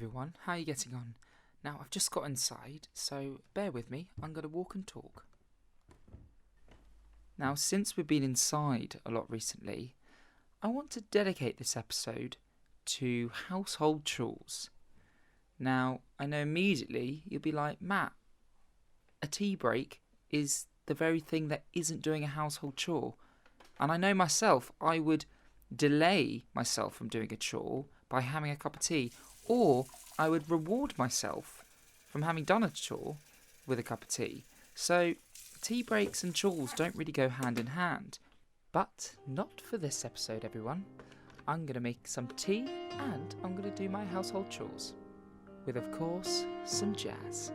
everyone, how are you getting on? Now I've just got inside, so bear with me, I'm going to walk and talk. Now since we've been inside a lot recently, I want to dedicate this episode to household chores. Now I know immediately you'll be like, Matt, a tea break is the very thing that isn't doing a household chore. And I know myself, I would delay myself from doing a chore by having a cup of tea, or I would reward myself from having done a chore with a cup of tea. So tea breaks and chores don't really go hand in hand. But not for this episode, everyone. I'm going to make some tea and I'm going to do my household chores. With, of course, some jazz.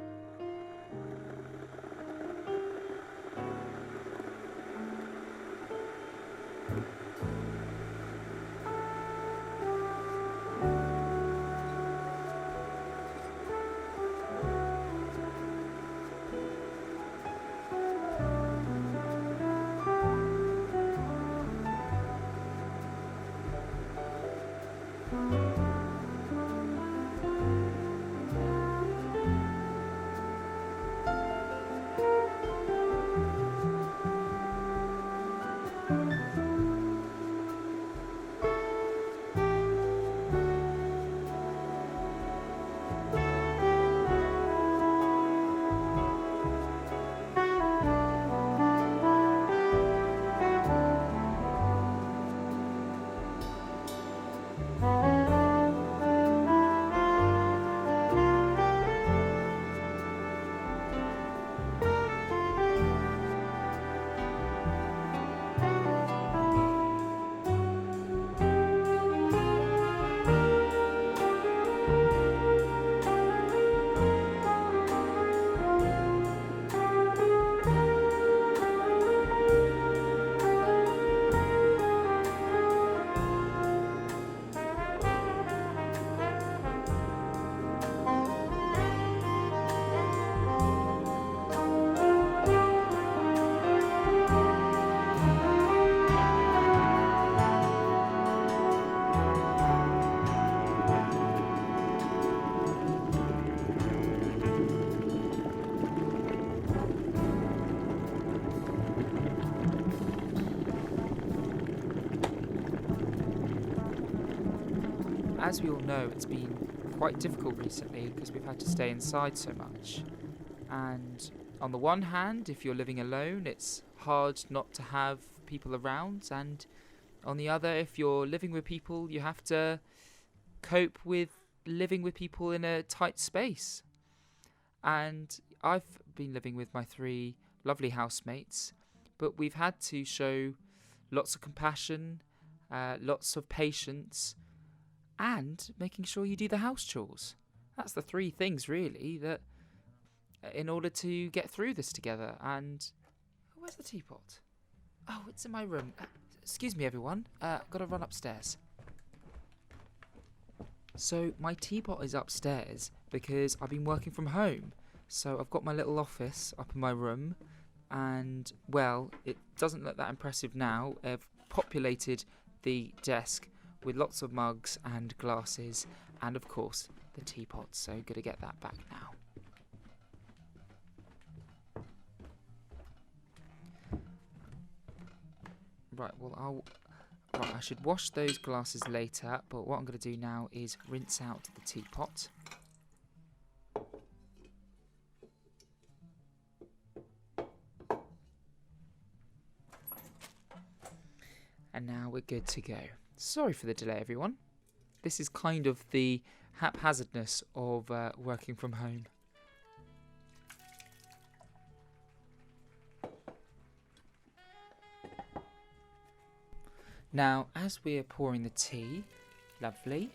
As we all know, it's been quite difficult recently because we've had to stay inside so much. And on the one hand, if you're living alone, it's hard not to have people around. And on the other, if you're living with people, you have to cope with living with people in a tight space. And I've been living with my 3 lovely housemates, but we've had to show lots of compassion, lots of patience, and making sure you do the house chores. That's the 3 things, really, that in order to get through this together. And where's the teapot? Oh, it's in my room. Excuse me, everyone. I've got to run upstairs. So my teapot is upstairs because I've been working from home. So I've got my little office up in my room. And, well, it doesn't look that impressive now. I've populated the desk with lots of mugs and glasses, and of course the teapot, so gonna get that back now. Right, well I should wash those glasses later, but what I'm gonna do now is rinse out the teapot. And now we're good to go. Sorry for the delay, everyone. This is kind of the haphazardness of working from home. Now, as we're pouring the tea, lovely,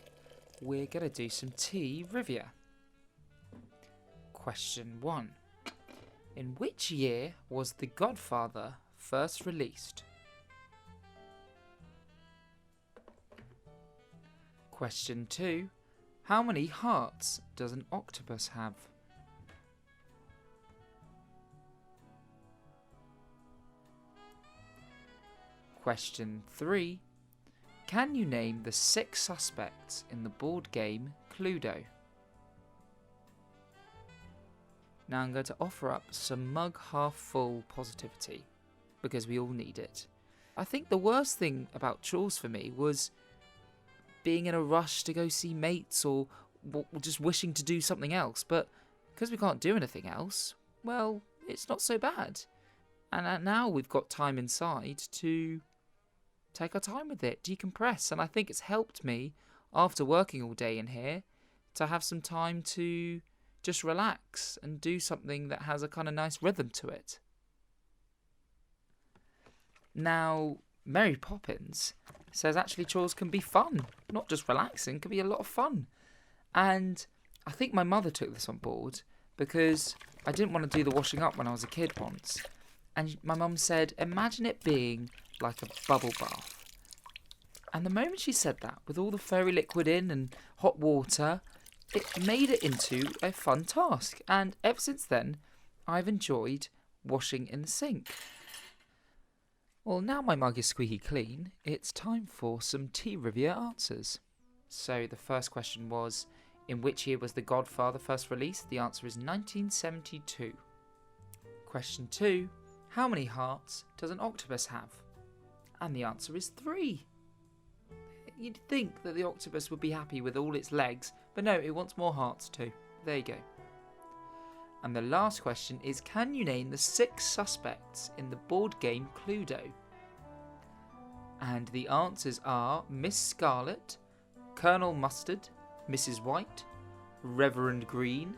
we're going to do some tea trivia. Question 1. In which year was The Godfather first released? Question 2. How many hearts does an octopus have? Question 3. Can you name the 6 suspects in the board game Cluedo? Now I'm going to offer up some mug half full positivity, because we all need it. I think the worst thing about chores for me was being in a rush to go see mates or just wishing to do something else, but because we can't do anything else, well, it's not so bad. And now we've got time inside to take our time with it, decompress, and I think it's helped me, after working all day in here, to have some time to just relax and do something that has a kind of nice rhythm to it. Now, Mary Poppins says actually chores can be fun, not just relaxing, can be a lot of fun. And I think my mother took this on board because I didn't want to do the washing up when I was a kid once. And my mum said, imagine it being like a bubble bath. And the moment she said that, with all the fairy liquid in and hot water, it made it into a fun task. And ever since then, I've enjoyed washing in the sink. Well, now my mug is squeaky clean, it's time for some tea review answers. So the first question was, in which year was The Godfather first released? The answer is 1972. Question 2, how many hearts does an octopus have? And the answer is 3. You'd think that the octopus would be happy with all its legs, but no, it wants more hearts too. There you go. And the last question is, can you name the 6 suspects in the board game Cluedo? And the answers are Miss Scarlet, Colonel Mustard, Mrs. White, Reverend Green,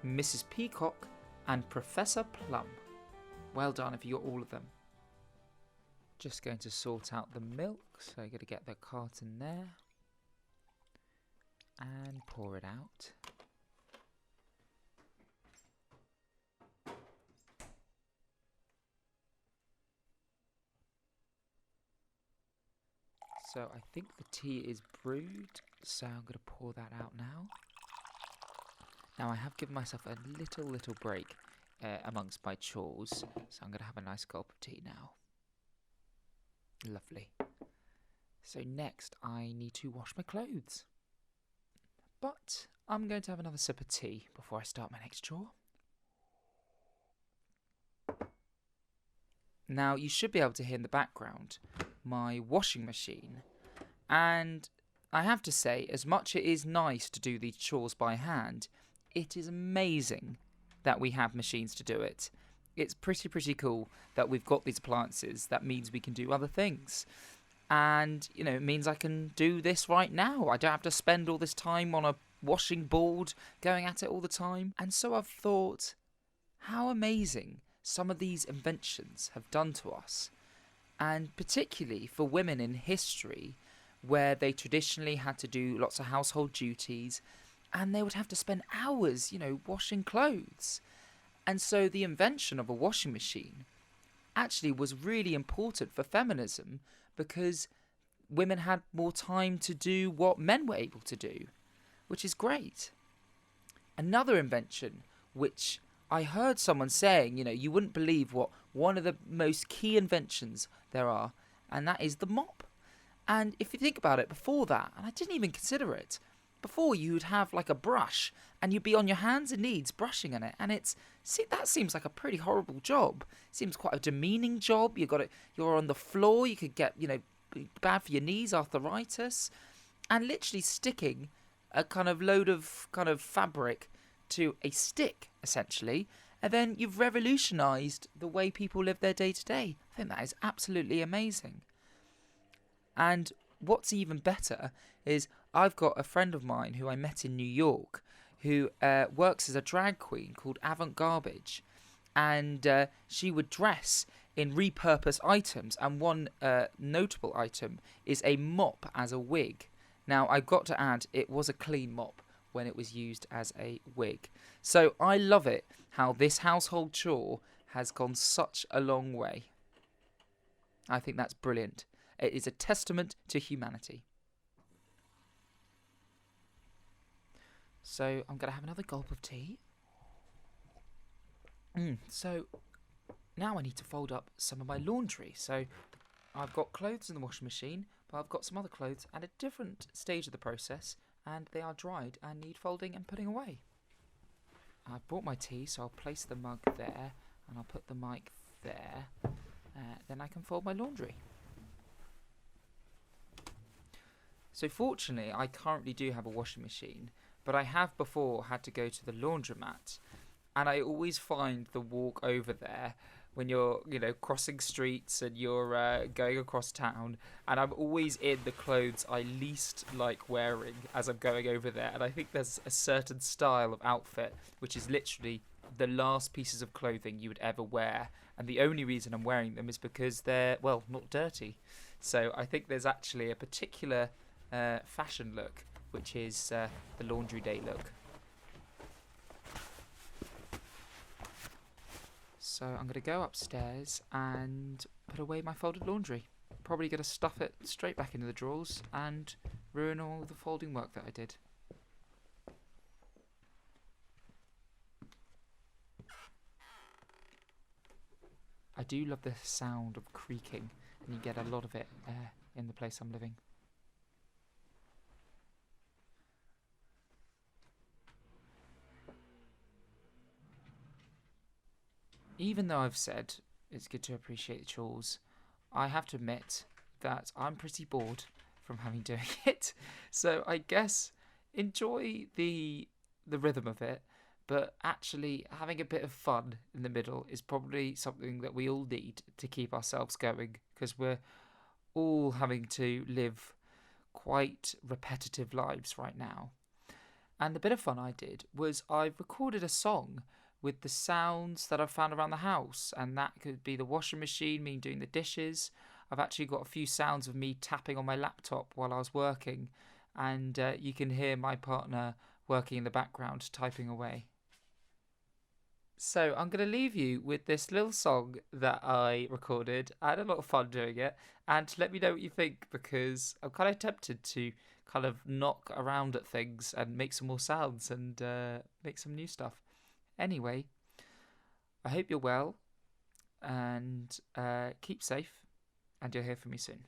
Mrs. Peacock, and Professor Plum. Well done if you got all of them. Just going to sort out the milk, so I'm going to get the carton there and pour it out. So I think the tea is brewed, so I'm going to pour that out now. Now I have given myself a little break amongst my chores, so I'm going to have a nice gulp of tea now. Lovely. So next I need to wash my clothes. But I'm going to have another sip of tea before I start my next chore. Now you should be able to hear in the background my washing machine, and I have to say, as much it is nice to do these chores by hand, it is amazing that we have machines to do it. It's pretty cool that we've got these appliances. That means we can do other things, and it means I can do this right now. I don't have to spend all this time on a washing board going at it all the time. And so I've thought, how amazing some of these inventions have done to us. And particularly for women in history, where they traditionally had to do lots of household duties, and they would have to spend hours, washing clothes. And so the invention of a washing machine actually was really important for feminism, because women had more time to do what men were able to do, which is great. Another invention, which I heard someone saying, you wouldn't believe what one of the most key inventions there are, and that is the mop. And if you think about it, before that, and I didn't even consider it, before you'd have like a brush and you'd be on your hands and knees brushing on it, and that seems like a pretty horrible job. It seems quite a demeaning job. You're on the floor, you could get, bad for your knees, arthritis, and literally sticking a kind of load of kind of fabric to a stick, essentially, and then you've revolutionised the way people live their day to day. I think that is absolutely amazing. And what's even better is I've got a friend of mine who I met in New York who works as a drag queen called Avant Garbage, and she would dress in repurposed items, and one notable item is a mop as a wig. Now, I've got to add, it was a clean mop when it was used as a wig. So I love it how this household chore has gone such a long way. I think that's brilliant. It is a testament to humanity. So I'm going to have another gulp of tea. So now I need to fold up some of my laundry. So I've got clothes in the washing machine, but I've got some other clothes at a different stage of the process, and they are dried and need folding and putting away. I've brought my tea, so I'll place the mug there, and I'll put the mic there. Then I can fold my laundry. So fortunately, I currently do have a washing machine, but I have before had to go to the laundromat, and I always find the walk over there when you're, crossing streets and you're going across town, and I'm always in the clothes I least like wearing as I'm going over there, and I think there's a certain style of outfit which is literally the last pieces of clothing you would ever wear, and the only reason I'm wearing them is because they're, well, not dirty. So I think there's actually a particular fashion look, which is the laundry day look. So I'm going to go upstairs and put away my folded laundry. Probably going to stuff it straight back into the drawers and ruin all the folding work that I did. I do love the sound of creaking, and you get a lot of it in the place I'm living. Even though I've said it's good to appreciate the chores, I have to admit that I'm pretty bored from having doing it. So I guess enjoy the rhythm of it, but actually having a bit of fun in the middle is probably something that we all need to keep ourselves going, because we're all having to live quite repetitive lives right now. And the bit of fun I did was I recorded a song with the sounds that I've found around the house, and that could be the washing machine, me doing the dishes. I've actually got a few sounds of me tapping on my laptop while I was working, and you can hear my partner working in the background, typing away. So I'm going to leave you with this little song that I recorded. I had a lot of fun doing it, and let me know what you think, because I'm kind of tempted to kind of knock around at things and make some more sounds and make some new stuff. Anyway, I hope you're well, and keep safe, and you'll hear from me soon.